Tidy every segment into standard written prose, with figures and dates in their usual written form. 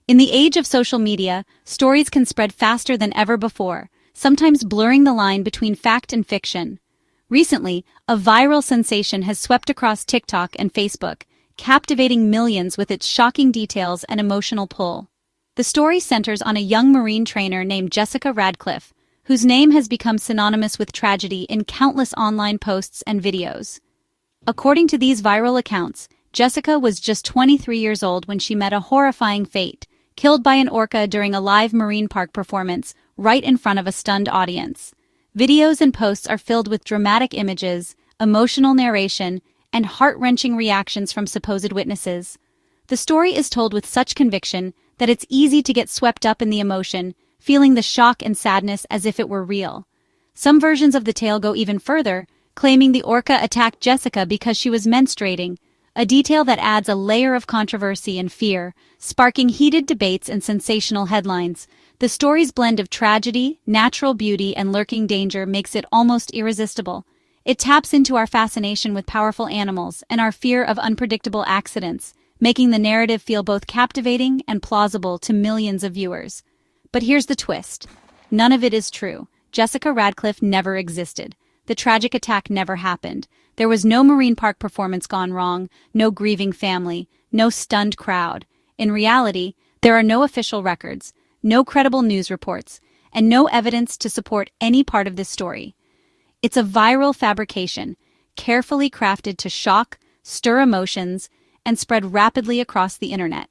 In the age of social media, stories can spread faster than ever before, sometimes blurring the line between fact and fiction. Recently, a viral sensation has swept across TikTok and Facebook, captivating millions with its shocking details and emotional pull. The story centers on a young marine trainer named JessicaRadcliffe, whose name has become synonymous with tragedy in countless online posts and videos. According to these viral accounts, Jessica was just 23 years old when she met a horrifying fate, killed by an orca during a live marine park performance right in front of a stunned audience. Videos and posts are filled with dramatic images, emotional narration, and heart-wrenching reactions from supposed witnesses. The story is told with such conviction that it's easy to get swept up in the emotion, feeling the shock and sadness as if it were real. Some versions of the tale go even further, claiming the orca attacked Jessica because she was menstruating, a detail that adds a layer of controversy and fear, sparking heated debates and sensational headlines. The story's blend of tragedy, natural beauty, and lurking danger makes it almost irresistible. It taps into our fascination with powerful animals and our fear of unpredictable accidents, making the narrative feel both captivating and plausible to millions of viewers. But here's the twist. None of it is true. JessicaRadcliffe never existed. The tragic attack never happened. There was no marine park performance gone wrong, no grieving family, no stunned crowd. In reality, there are no official records, no credible news reports, and no evidence to support any part of this story. It's a viral fabrication, carefully crafted to shock, stir emotions, and spread rapidly across the internet.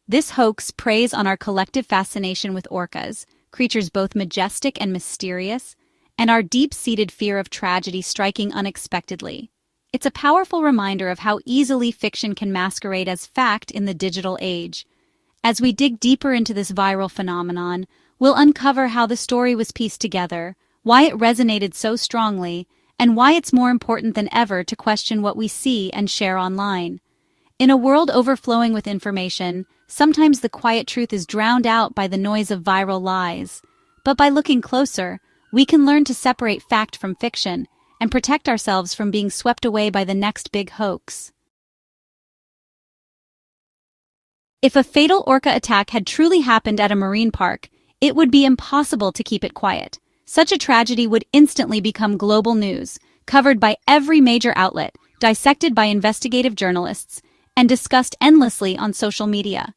This hoax preys on our collective fascination with orcas, creatures both majestic and mysterious, and our deep-seated fear of tragedy striking unexpectedly. It's a powerful reminder of how easily fiction can masquerade as fact in the digital age. As we dig deeper into this viral phenomenon, we'll uncover how the story was pieced together, why it resonated so strongly, and why it's more important than ever to question what we see and share online. In a world overflowing with information, sometimes the quiet truth is drowned out by the noise of viral lies. But by looking closer, we can learn to separate fact from fiction and protect ourselves from being swept away by the next big hoax. If a fatal orca attack had truly happened at a marine park, it would be impossible to keep it quiet. Such a tragedy would instantly become global news, covered by every major outlet, dissected by investigative journalists, and discussed endlessly on social media.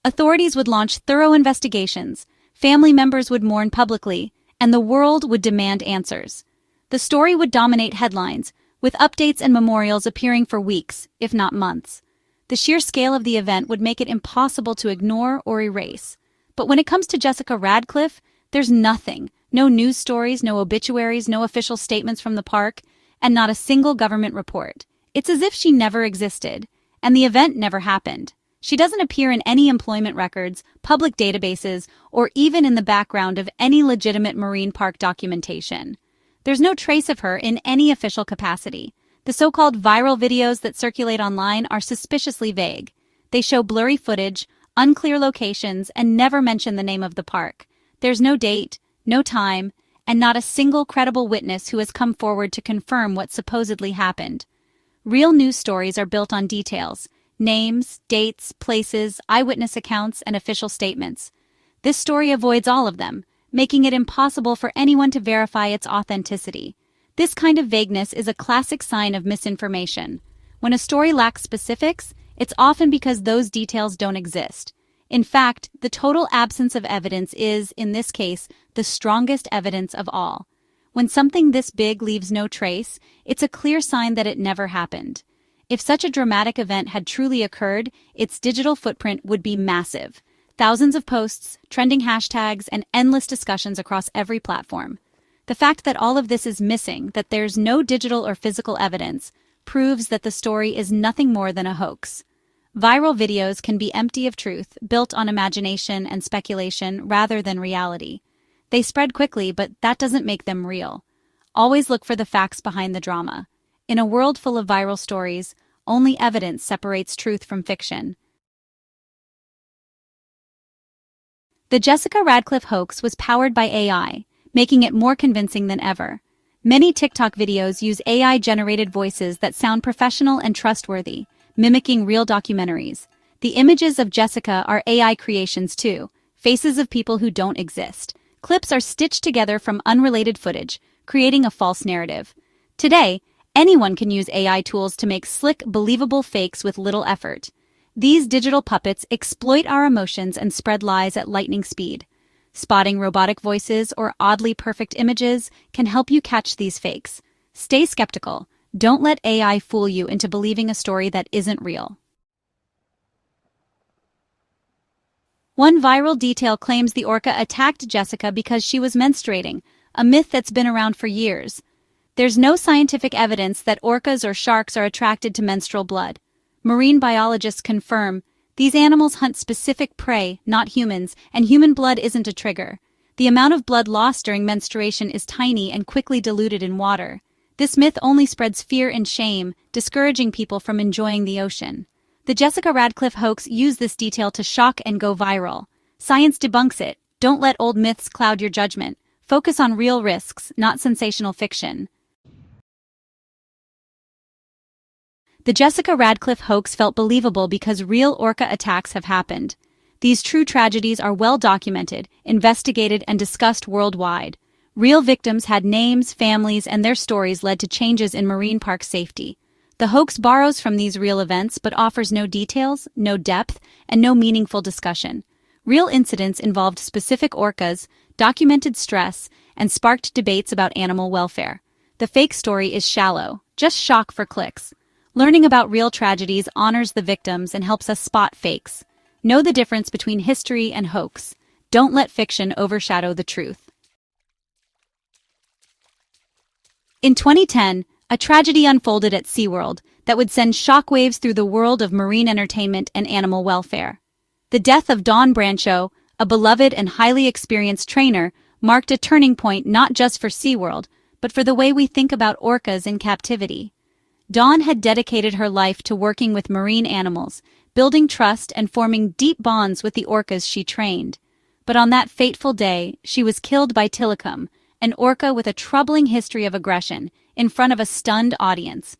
Authorities would launch thorough investigations, family members would mourn publicly, and the world would demand answers. The story would dominate headlines, with updates and memorials appearing for weeks, if not months. The sheer scale of the event would make it impossible to ignore or erase. But when it comes to JessicaRadcliffe, there's nothing. No news stories, no obituaries, no official statements from the park, and not a single government report. It's as if she never existed, and the event never happened. She doesn't appear in any employment records, public databases, or even in the background of any legitimate marine park documentation. There's no trace of her in any official capacity. The so-called viral videos that circulate online are suspiciously vague. They show blurry footage, unclear locations, and never mention the name of the park. There's no date, no time, and not a single credible witness who has come forward to confirm what supposedly happened. Real news stories are built on details, names, dates, places, eyewitness accounts, and official statements. This story avoids all of them, making it impossible for anyone to verify its authenticity. This kind of vagueness is a classic sign of misinformation. When a story lacks specifics, it's often because those details don't exist. In fact, the total absence of evidence is, in this case, the strongest evidence of all. When something this big leaves no trace, it's a clear sign that it never happened. If such a dramatic event had truly occurred, its digital footprint would be massive. Thousands of posts, trending hashtags, and endless discussions across every platform. The fact that all of this is missing, that there's no digital or physical evidence, proves that the story is nothing more than a hoax. Viral videos can be empty of truth, built on imagination and speculation rather than reality. They spread quickly, but that doesn't make them real. Always look for the facts behind the drama. In a world full of viral stories, only evidence separates truth from fiction. The JessicaRadcliffe hoax was powered by AI, making it more convincing than ever. Many TikTok videos use AI-generated voices that sound professional and trustworthy, mimicking real documentaries. The images of Jessica are AI creations too, faces of people who don't exist. Clips are stitched together from unrelated footage, creating a false narrative. Today, anyone can use AI tools to make slick, believable fakes with little effort. These digital puppets exploit our emotions and spread lies at lightning speed. Spotting robotic voices or oddly perfect images can help you catch these fakes. Stay skeptical. Don't let AI fool you into believing a story that isn't real. One viral detail claims the orca attacked Jessica because she was menstruating, a myth that's been around for years. There's no scientific evidence that orcas or sharks are attracted to menstrual blood. Marine biologists confirm these animals hunt specific prey, not humans, and human blood isn't a trigger. The amount of blood lost during menstruation is tiny and quickly diluted in water. This myth only spreads fear and shame, discouraging people from enjoying the ocean. The Jessica Radcliffe hoax used this detail to shock and go viral. Science debunks it. Don't let old myths cloud your judgment. Focus on real risks, not sensational fiction. The Jessica Radcliffe hoax felt believable because real orca attacks have happened. These true tragedies are well documented, investigated, and discussed worldwide. Real victims had names, families, and their stories led to changes in marine park safety. The hoax borrows from these real events but offers no details, no depth, and no meaningful discussion. Real incidents involved specific orcas, documented stress, and sparked debates about animal welfare. The fake story is shallow, just shock for clicks. Learning about real tragedies honors the victims and helps us spot fakes. Know the difference between history and hoax. Don't let fiction overshadow the truth. In 2010, a tragedy unfolded at SeaWorld that would send shockwaves through the world of marine entertainment and animal welfare. The death of Dawn Brancheau, a beloved and highly experienced trainer, marked a turning point not just for SeaWorld, but for the way we think about orcas in captivity. Dawn had dedicated her life to working with marine animals, building trust and forming deep bonds with the orcas she trained. But on that fateful day, she was killed by Tilikum, an orca with a troubling history of aggression, in front of a stunned audience.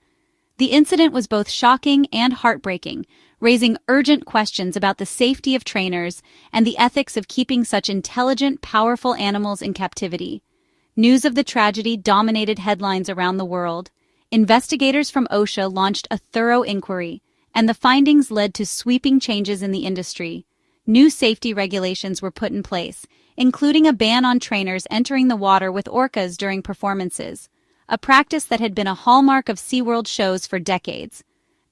The incident was both shocking and heartbreaking, raising urgent questions about the safety of trainers and the ethics of keeping such intelligent, powerful animals in captivity. News of the tragedy dominated headlines around the world. Investigators from OSHA launched a thorough inquiry, and the findings led to sweeping changes in the industry. New safety regulations were put in place, including a ban on trainers entering the water with orcas during performances, a practice that had been a hallmark of SeaWorld shows for decades.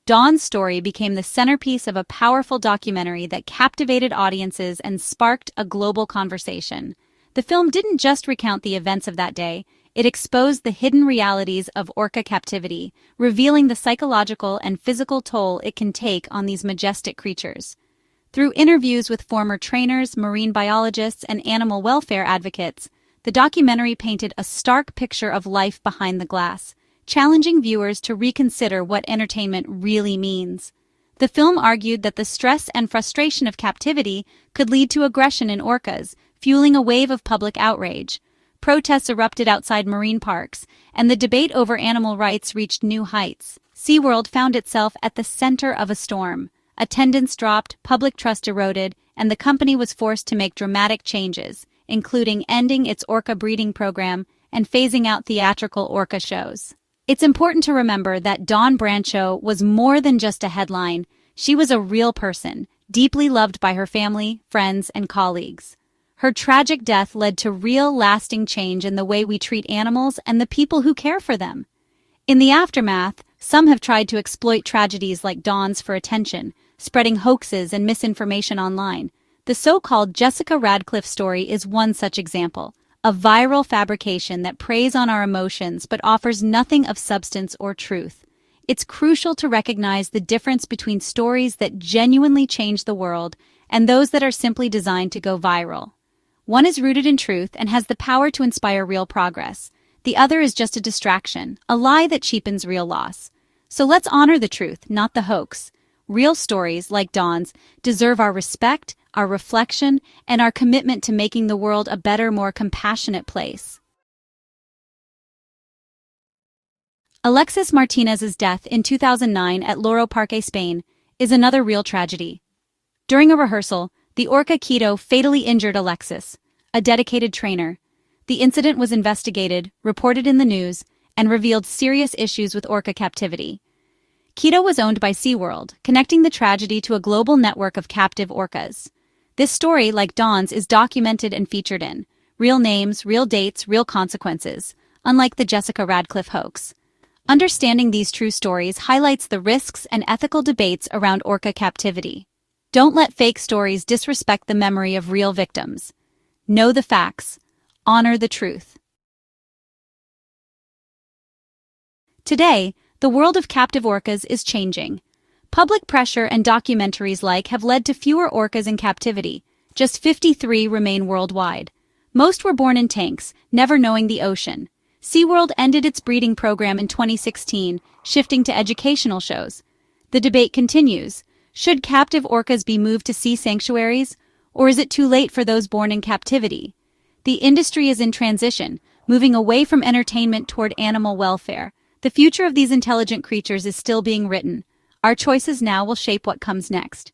Dawn's story became the centerpiece of a powerful documentary that captivated audiences and sparked a global conversation. The film didn't just recount the events of that day, it exposed the hidden realities of orca captivity, revealing the psychological and physical toll it can take on these majestic creatures. Through interviews with former trainers, marine biologists, and animal welfare advocates, the documentary painted a stark picture of life behind the glass, challenging viewers to reconsider what entertainment really means. The film argued that the stress and frustration of captivity could lead to aggression in orcas, fueling a wave of public outrage. Protests erupted outside marine parks, and the debate over animal rights reached new heights. SeaWorld found itself at the center of a storm. Attendance dropped, public trust eroded, and the company was forced to make dramatic changes, including ending its orca breeding program and phasing out theatrical orca shows. It's important to remember that Dawn Brancheau was more than just a headline. She was a real person, deeply loved by her family, friends, and colleagues. Her tragic death led to real, lasting change in the way we treat animals and the people who care for them. In the aftermath, some have tried to exploit tragedies like Dawn's for attention, spreading hoaxes and misinformation online. The so-called Jessica Radcliffe story is one such example, a viral fabrication that preys on our emotions but offers nothing of substance or truth. It's crucial to recognize the difference between stories that genuinely change the world and those that are simply designed to go viral. One is rooted in truth and has the power to inspire real progress. The other is just a distraction, a lie that cheapens real loss. So let's honor the truth, not the hoax. Real stories, like Dawn's, deserve our respect, our reflection, and our commitment to making the world a better, more compassionate place. Alexis Martinez's death in 2009 at Loro Parque, Spain, is another real tragedy. During a rehearsal, the Orca Keto fatally injured Alexis, a dedicated trainer. The incident was investigated, reported in the news, and revealed serious issues with orca captivity. Keto was owned by SeaWorld, connecting the tragedy to a global network of captive orcas. This story, like Dawn's, is documented and featured in real names, real dates, real consequences, unlike the JessicaRadcliffe hoax. Understanding these true stories highlights the risks and ethical debates around orca captivity. Don't let fake stories disrespect the memory of real victims. Know the facts. Honor the truth. Today, the world of captive orcas is changing. Public pressure and documentaries have led to fewer orcas in captivity. Just 53 remain worldwide. Most were born in tanks, never knowing the ocean. SeaWorld ended its breeding program in 2016, shifting to educational shows. The debate continues. Should captive orcas be moved to sea sanctuaries, or is it too late for those born in captivity? The industry is in transition, moving away from entertainment toward animal welfare. The future of these intelligent creatures is still being written. Our choices now will shape what comes next.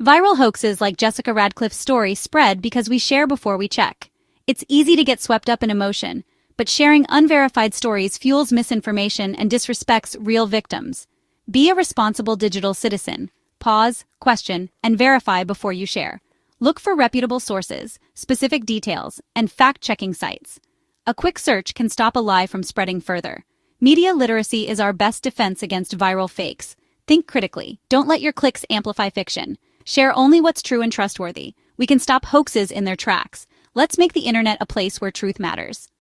Viral hoaxes like JessicaRadcliffe's story spread because we share before we check. It's easy to get swept up in emotion, but sharing unverified stories fuels misinformation and disrespects real victims. Be a responsible digital citizen. Pause, question, and verify before you share. Look for reputable sources, specific details, and fact-checking sites. A quick search can stop a lie from spreading further. Media literacy is our best defense against viral fakes. Think critically. Don't let your clicks amplify fiction. Share only what's true and trustworthy. We can stop hoaxes in their tracks. Let's make the internet a place where truth matters.